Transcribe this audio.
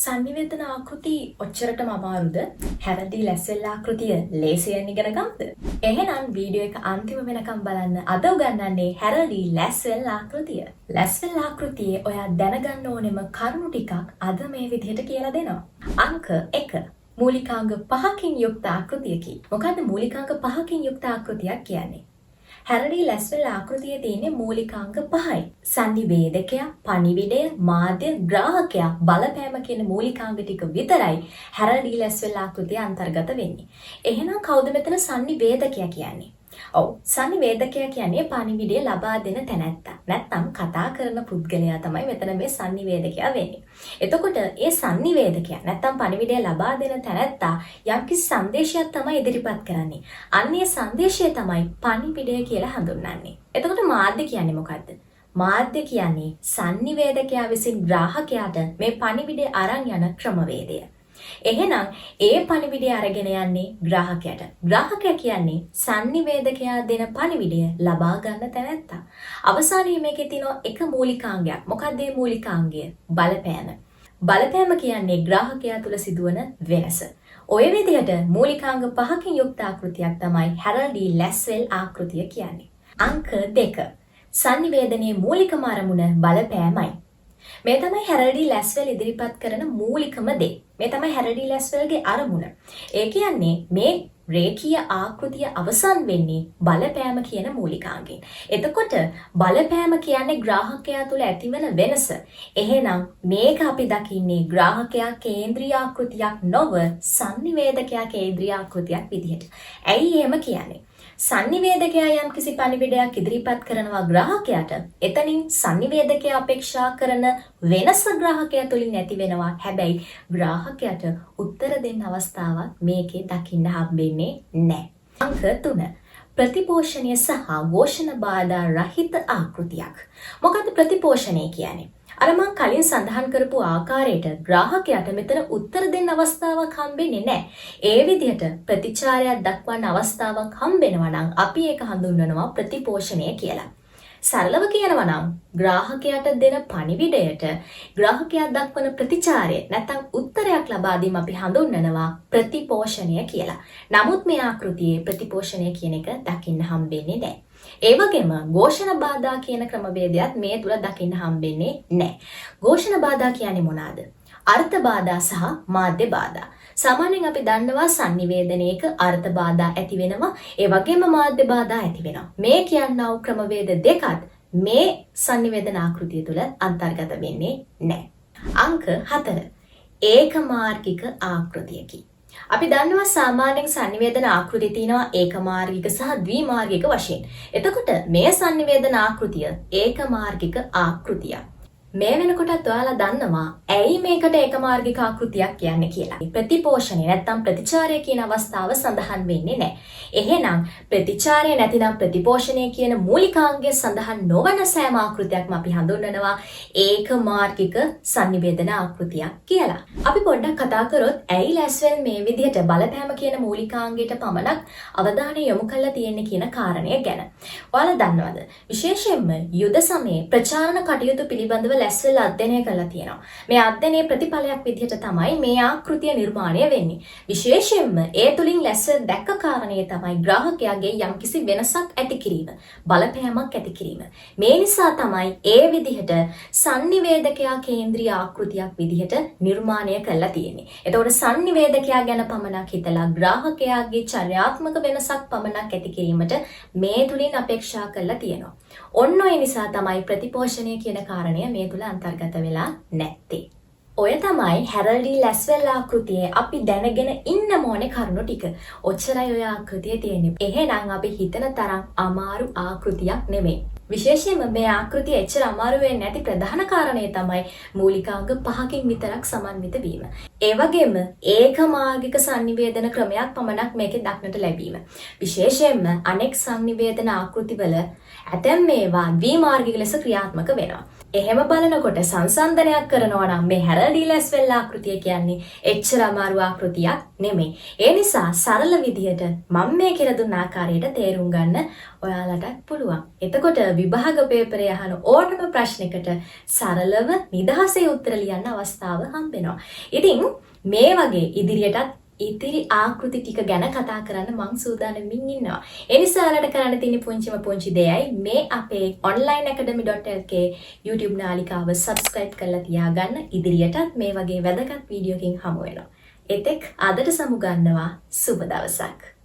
සංනිවේදන ආකෘති ඔච්චරටම අමාරුද? හැරදී ලැස්වෙල් ආකෘතිය ලේසියෙන් ඉගෙන ගන්නද? එහෙනම් වීඩියෝ එක අන්තිම වෙනකම් බලන්න. අද උගන්වන්නේ හැරදී ලැස්වෙල් ආකෘතිය. ලැස්වෙල් ආකෘතියේ ඔයා දැනගන්න ඕනෙම කරුණු ටිකක් අද මේ විදිහට කියලා දෙනවා. අංක 1. මූලිකාංග 5කින් යුක්ත ආකෘතියකි. මොකද්ද මූලිකාංග 5කින් යුක්ත ආකෘතියක් කියන්නේ? හැරදී ලැස්වෙල් ආකෘතියේ තියෙන මූලිකාංග 5යි. සංනිවේදකයා, පණිවිඩය, මාධ්‍ය, ග්‍රාහකයා, බලපෑම කියන මූලිකාංග ටික විතරයි හැරදී ලැස්වෙල් ආකෘතිය අන්තර්ගත වෙන්නේ. එහෙනම් කවුද මෙතන සංනිවේදකයා කියන්නේ? ඔව්, සංනිවේදකයා කියන්නේ පණිවිඩය ලබා දෙන තැනැත්තා. නැත්නම් කතා කරන පුද්ගලයා තමයි මෙතන මේ සංනිවේදකයා වෙන්නේ. එතකොට ඒ සංනිවේදකයා නැත්නම් පණිවිඩය ලබා දෙන තැනැත්තා යම්කිසි සංදේශයක් තමයි ඉදිරිපත් කරන්නේ. අන්නේ සංදේශය තමයි පණිවිඩය කියලා හඳුන්වන්නේ. එතකොට මාධ්‍ය කියන්නේ මොකද්ද? මාධ්‍ය කියන්නේ සංනිවේදකයා විසින් ග්‍රාහකයාට මේ පණිවිඩය අරන් යන ක්‍රමවේදය. එහෙනම් ඒ පණිවිඩය අරගෙන යන්නේ ග්‍රාහකයාට. ග්‍රාහකයා කියන්නේ සංනිවේදකයා දෙන පණිවිඩය ලබා ගන්න තැනැත්තා. අවසානයේ මේකේ තියෙන එක මූලිකාංගයක්. මොකක්ද මේ මූලිකාංගය? බලපෑම. බලපෑම කියන්නේ ග්‍රාහකයා තුල සිදුවන වෙනස. ඔය විදිහට මූලිකාංග 5කින් යුක්ත ආකෘතියක් තමයි හැරදී ලැස්වෙල් ආකෘතිය කියන්නේ. අංක 2. සංනිවේදනයේ මූලිකම අරමුණ බලපෑමයි. මේ තමයි හැරදී ලැස්වෙල් ඉදිරිපත් කරන මූලිකම දේ. මේ තමයි හැරදී ලැස්වෙල්ගේ අරමුණ. ඒ කියන්නේ මේ රේඛීය ආකෘතිය අවසන් වෙන්නේ බලපෑම කියන මූලිකාංගයෙන්. එතකොට බලපෑම කියන්නේ ග්‍රාහකයා තුළ ඇතිවන වෙනස. එහෙනම් මේක අපි දකින්නේ ග්‍රාහකයා කේන්ද්‍රීය ආකෘතියක් නොව සංනිවේදකයා කේන්ද්‍රීය ආකෘතියක් විදිහට. ඇයි එහෙම කියන්නේ? සංනිවේදකයා යම් කිසි පණිවිඩයක් ඉදිරිපත් කරනවා ග්‍රාහකයාට. එතනින් සංනිවේදකයා අපේක්ෂා කරන වෙනස ග්‍රාහකයා තුලින් නැති වෙනවා. හැබැයි ග්‍රාහකයාට උත්තර දෙන්න අවස්ථාවක් මේකේ දකින්න හම්බෙන්නේ නැහැ. අංක 3. ප්‍රතිපෝෂණය සහ ഘോഷණ බාධා රහිත ආකෘතියක්. මොකද්ද ප්‍රතිපෝෂණය කියන්නේ? අර මම කලින් සඳහන් කරපු ආකාරයට ග්‍රාහකයාට මෙතන උත්තර දෙන්න අවස්ථාවක් හම්බෙන්නේ නැහැ. ඒ විදිහට ප්‍රතිචාරයක් දක්වන්න අවස්ථාවක් හම්බෙනවා නම් අපි ඒක හඳුන්වනවා ප්‍රතිපෝෂණය කියලා. සරලව කියනවා නම් ග්‍රාහකයාට දෙන පණිවිඩයට ග්‍රාහකයා දක්වන ප්‍රතිචාරය නැත්නම් උත්තරයක් ලබා දීම අපි හඳුන්වනවා ප්‍රතිපෝෂණය කියලා. නමුත් මේ ආකෘතියේ ප්‍රතිපෝෂණය කියන එක දකින්න හම්බෙන්නේ නැහැ. ඒ වගේම ഘോഷණ බාධා කියන ක්‍රමවේදයක් මේ තුල දකින්න හම්බෙන්නේ නැහැ. ഘോഷණ බාධා කියන්නේ මොනවාද? අර්ථ බාධා සහ මාධ්‍ය බාධා. සාමාන්‍යයෙන් අපි දන්නවා සංනිවේදනයේක අර්ථ බාධා ඇති වෙනවා, ඒ වගේම මාධ්‍ය බාධා ඇති වෙනවා. මේ කියනා වූ ක්‍රමවේද දෙකත් මේ සංනිවේදන ආකෘතිය තුල අන්තර්ගත වෙන්නේ නැහැ. අංක 4. ඒකමාර්ගික ආකෘතියකි. අපි දන්නවා සාමාන්‍යයෙන් සංනිවේදන ආකෘති තියෙනවා ඒකමාර්ගික සහ ද්විමාර්ගික වශයෙන්. එතකොට මේ සංනිවේදන ආකෘතිය ඒකමාර්ගික ආකෘතියක්. මේ වෙනකොටත් ඔයාලා දන්නවා ඇයි මේකට ඒකමාර්ගික ආකෘතියක් කියන්නේ කියලා. ප්‍රතිපෝෂණය නැත්නම් ප්‍රතිචාරය කියන අවස්ථාව සඳහන් වෙන්නේ නැහැ. එහෙනම් ප්‍රතිචාරය නැතිනම් ප්‍රතිපෝෂණය කියන මූලිකාංගය සඳහන් නොවන සෑම ආකෘතියක්ම අපි හඳුන්වනවා ඒකමාර්ගික සංනිවේදන ආකෘතියක් කියලා. අපි පොඩ්ඩක් කතා කරොත් ඇයි ලැස්වෙල් මේ විදිහට බලපෑම කියන මූලිකාංගයට පමණක් අවධානය යොමු කරලා තියෙන්නේ කියන කාරණය ගැන. ඔයාලා දන්නවද? විශේෂයෙන්ම යුද සමයේ ප්‍රචාරණ කටයුතු පිළිබඳව ලැස්වෙල් අධ්‍යයනය කරලා තියෙනවා. මේ අධ්‍යයනයේ ප්‍රතිඵලයක් විදිහට තමයි මේ ආකෘතිය නිර්මාණය වෙන්නේ. විශේෂයෙන්ම ඒ තුලින් ලැස්වෙල් දැක්ක කාරණේ තමයි ග්‍රාහකයාගේ යම්කිසි වෙනසක් ඇති කිරීම, බලපෑමක් ඇති කිරීම. මේ නිසා තමයි ඒ විදිහට සංනිවේදකයා කේන්ද්‍රීය ආකෘතියක් විදිහට නිර්මාණය කරලා තියෙන්නේ. එතකොට සංනිවේදකයා ගැන පමණක් හිතලා ග්‍රාහකයාගේ චර්යාත්මක වෙනසක් පමණක් ඇති කිරීමට මේ තුලින් අපේක්ෂා කරලා තියෙනවා. ඔන්න ඔය නිසා තමයි ප්‍රතිපෝෂණය කියන කාරණය මේ තුල අන්තර්ගත වෙලා නැත්තේ. ඔය තමයි හැරදී ලැස්වෙල් ආකෘතියේ අපි දැනගෙන ඉන්න ඕනේ කරුණු ටික. ඔච්චරයි ඔය ආකෘතියේ තියෙන්නේ. එහෙනම් අපි හිතන තරම් අමාරු ආකෘතියක් නෙමෙයි. විශේෂයෙන්ම මේ ආකෘතිය එච්චර අමාරු වෙන්නේ නැති ප්‍රධාන කාරණය තමයි මූලිකාංග 5කින් විතරක් සමන්විත වීම. ඒ වගේම ඒකමාර්ගික සංනිවේදන ක්‍රමයක් පමණක් මේකේ දක්නට ලැබීම. විශේෂයෙන්ම අනෙක් සංනිවේදන ආකෘතිවල ඇතැම් මේවා ද්විමාර්ගික ලෙස ක්‍රියාත්මක වෙනවා. එහෙම බලනකොට සංසන්දනයක් කරනවා නම් මේ හැරල්ඩි ලැස්වෙල් ආකෘතිය කියන්නේ එච්චර අමාරු ආකෘතියක් නෙමෙයි. ඒ නිසා සරල විදියට මම මේ කියලා දුන්න ආකාරයට තේරුම් ගන්න ඔයාලට පුළුවන්. එතකොට විභාග පේපරේ අහන ඕනම ප්‍රශ්නයකට සරලව නිදහසේ උත්තර ලියන්න අවස්ථාව හම්බ වෙනවා. ඉතින් මේ වගේ ඉදිරියටත් ඉතිරි ආකෘති ටික ගැන කතා කරන්න මං සූදානම්ින් ඉන්නවා. ඒ නිසා ඔයාලට කරන්න තියෙන පුංචි දෙයයි මේ අපේ onlineacademy.lk YouTube නාලිකාව subscribe කරලා තියාගන්න. ඉදිරියටත් මේ වගේ වැදගත් වීඩියෝකින් හමු වෙනවා. එතෙක් අදට සමු ගන්නවා සුබ දවසක්.